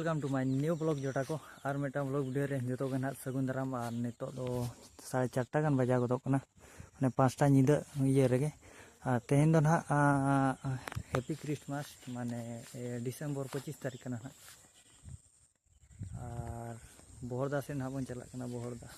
welcome to my new blog जोटा को और मेटा ब्लॉग वीडियो रे जो तो ना सगुन दाराम और नितो दो 4:30 गान बजा गदो कना माने 5टा निदा ये रेगे तेहेन दो ना हैप्पी क्रिसमस माने डिसेम्बर 25 तारीख कना ना और बोहरदा से ना बन चला कना बोहरदा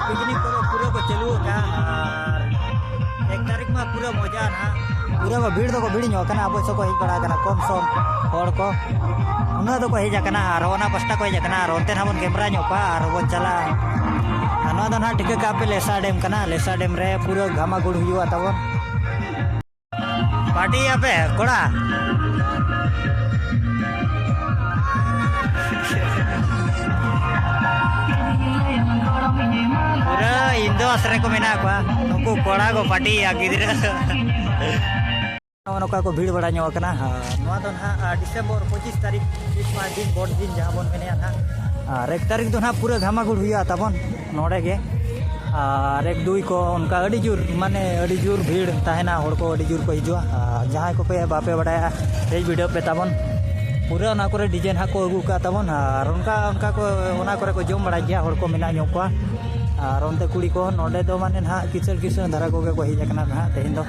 पिकनिक पूरा को चलू का 1 तारीख में पूरा मजा ना पूरा को भीड़ को भीड़ अब सब हज बड़ा कम सम हर को उन्ना तो हज और ओना पास्टा को हज और ओनते ना बन कैमरा और बन चला ना टिका का पे लेसा डैम रे पूरा घामागुड़ हुआ तबन पार्टी पे कोड़ा पूरा इंदो आश्रय को मेना को कोड़ा को पार्टी गिद्रा नौका को भीड़ बड़ा ना डिसेम्बर 25 तारीख दिन बड़ दिन जहाँ बन मेने और 1 तारीख तो ना पूरा घामागुड़ हुआ तबन नोड़े के और 1-2 को उनका जोर माने जोर भीड़ तहना को जोर को हिजुआ जहाँ को पे बापे बड़ा तेज वीडियो पे तबन पूरा ना करे डीजे ना को अगू का तबन और उनका को जम बड़ा गया को मेना को और उनते कुड़ी को नोडे दो माने ना किचल धारा को हजना ना तेहन दो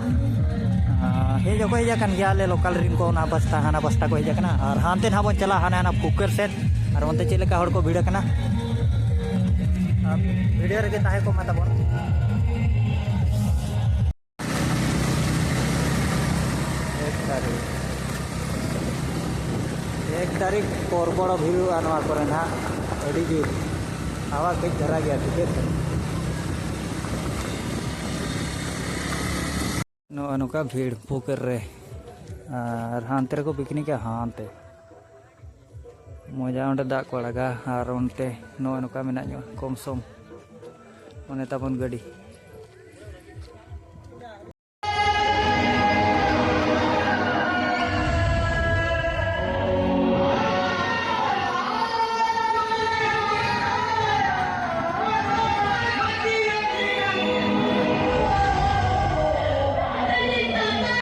हज को हजन गया लोकल रिन को हाना पास्टा को हजना और हानते ना बन चला हाना फुकर सेट और उनते चेका को भीड़ करना वीडियो रे ताहे को माता बन 1 तारीख पर बड़ भीड़ आना करे ना अड़ी जोर आवा कई धरा गया ठीक है नौका भीड़ फुकर रे और हानते को पिकनिक हानते मजा उन्हें दाग को लगा और उनते नौका मेना कम सम उन्हें तबन गाड़ी